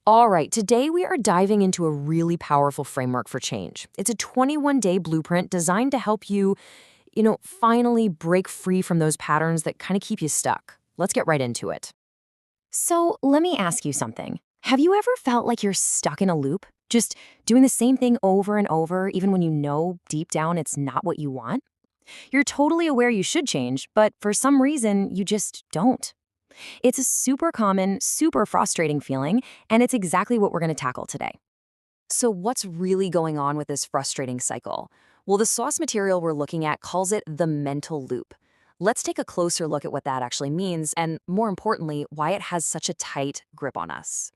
All right, today we are diving into a really powerful framework for change. It's a 21-day blueprint designed to help you, finally break free from those patterns that kind of keep you stuck. Let's get right into it. So let me ask you something. Have you ever felt like you're stuck in a loop? Just doing the same thing over and over, even when you know deep down it's not what you want? You're totally aware you should change, but for some reason, you just don't. It's a super common, super frustrating feeling, and it's exactly what we're going to tackle today. So, what's really going on with this frustrating cycle? Well, the source material we're looking at calls it the mental loop. Let's take a closer look at what that actually means and, more importantly, why it has such a tight grip on us.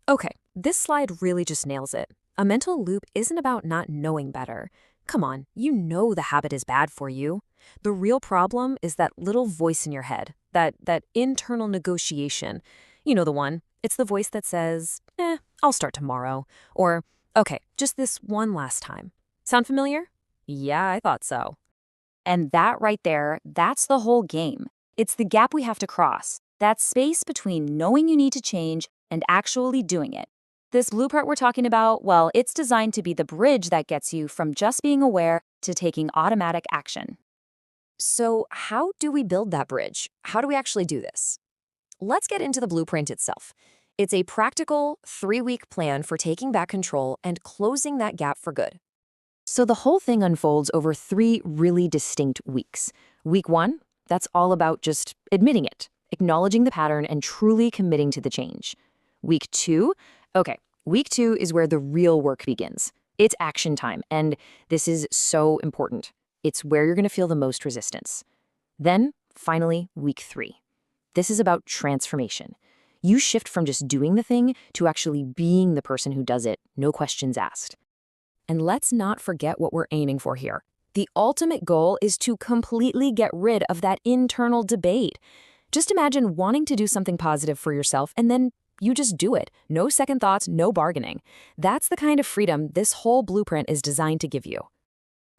Okay, this slide really just nails it. A mental loop isn't about not knowing better. Come on, you know the habit is bad for you. The real problem is that little voice in your head, that internal negotiation. You know the one. It's the voice that says, I'll start tomorrow. Or, okay, just this one last time. Sound familiar? Yeah, I thought so. And that right there, that's the whole game. It's the gap we have to cross, that space between knowing you need to change and actually doing it. This blueprint we're talking about, well, it's designed to be the bridge that gets you from just being aware to taking automatic action. So, how do we build that bridge? How do we actually do this? Let's get into the blueprint itself. It's a practical 3-week plan for taking back control and closing that gap for good. So the whole thing unfolds over 3 really distinct weeks. Week 1, that's all about just admitting it, acknowledging the pattern and truly committing to the change. Week 2, week 2 is where the real work begins. It's action time, and this is so important. It's where you're going to feel the most resistance. Then, finally, week 3. This is about transformation. You shift from just doing the thing to actually being the person who does it, no questions asked. And let's not forget what we're aiming for here. The ultimate goal is to completely get rid of that internal debate. Just imagine wanting to do something positive for yourself and then you just do it. No second thoughts, no bargaining. That's the kind of freedom this whole blueprint is designed to give you.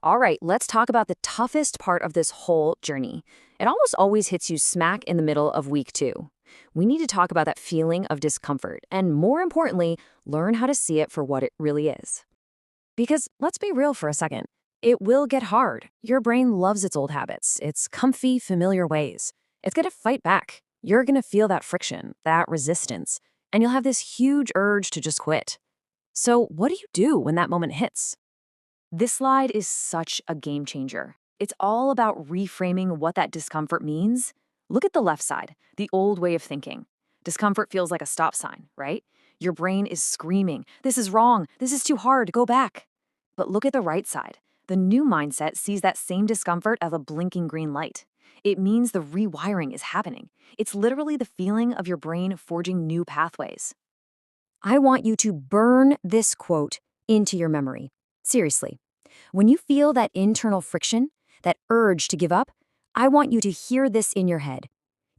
All right, let's talk about the toughest part of this whole journey. It almost always hits you smack in the middle of week 2. We need to talk about that feeling of discomfort and, more importantly, learn how to see it for what it really is. Because let's be real for a second. It will get hard. Your brain loves its old habits, its comfy, familiar ways. It's going to fight back. You're going to feel that friction, that resistance, and you'll have this huge urge to just quit. So what do you do when that moment hits? This slide is such a game changer. It's all about reframing what that discomfort means. Look at the left side, the old way of thinking. Discomfort feels like a stop sign, right? Your brain is screaming, this is wrong, this is too hard, go back. But look at the right side. The new mindset sees that same discomfort as a blinking green light. It means the rewiring is happening. It's literally the feeling of your brain forging new pathways. I want you to burn this quote into your memory. Seriously. When you feel that internal friction, that urge to give up, I want you to hear this in your head.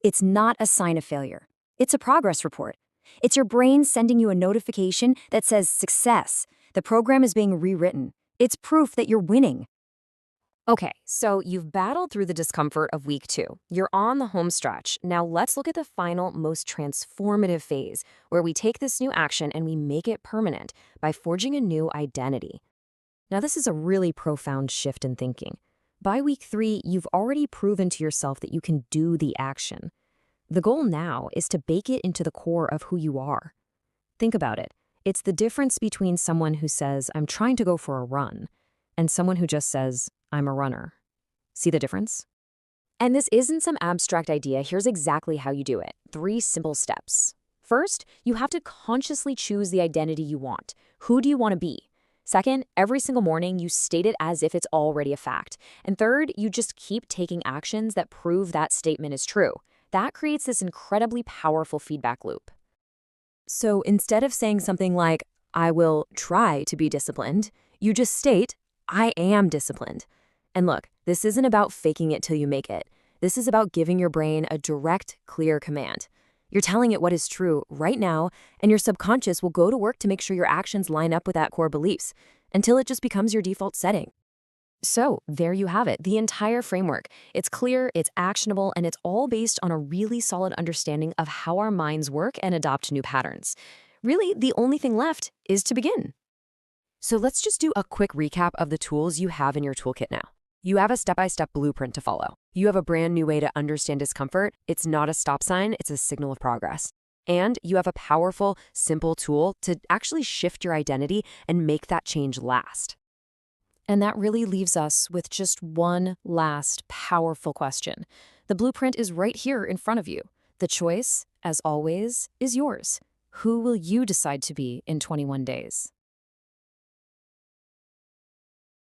It's not a sign of failure. It's a progress report. It's your brain sending you a notification that says success. The program is being rewritten. It's proof that you're winning. Okay, so you've battled through the discomfort of week 2. You're on the home stretch. Now let's look at the final, most transformative phase, where we take this new action and we make it permanent by forging a new identity. Now this is a really profound shift in thinking. By week 3, you've already proven to yourself that you can do the action. The goal now is to bake it into the core of who you are. Think about it. It's the difference between someone who says, I'm trying to go for a run, and someone who just says, I'm a runner. See the difference? And this isn't some abstract idea. Here's exactly how you do it. 3 simple steps. First, you have to consciously choose the identity you want. Who do you want to be? Second, every single morning you state it as if it's already a fact. And third, you just keep taking actions that prove that statement is true. That creates this incredibly powerful feedback loop. So instead of saying something like, I will try to be disciplined, you just state, I am disciplined. And look, this isn't about faking it till you make it. This is about giving your brain a direct, clear command. You're telling it what is true right now, and your subconscious will go to work to make sure your actions line up with that core beliefs until it just becomes your default setting. So there you have it, the entire framework. It's clear, it's actionable, and it's all based on a really solid understanding of how our minds work and adopt new patterns. Really, the only thing left is to begin. So let's just do a quick recap of the tools you have in your toolkit now. You have a step-by-step blueprint to follow. You have a brand new way to understand discomfort. It's not a stop sign, it's a signal of progress. And you have a powerful, simple tool to actually shift your identity and make that change last. And that really leaves us with just one last powerful question. The blueprint is right here in front of you. The choice, as always, is yours. Who will you decide to be in 21 days?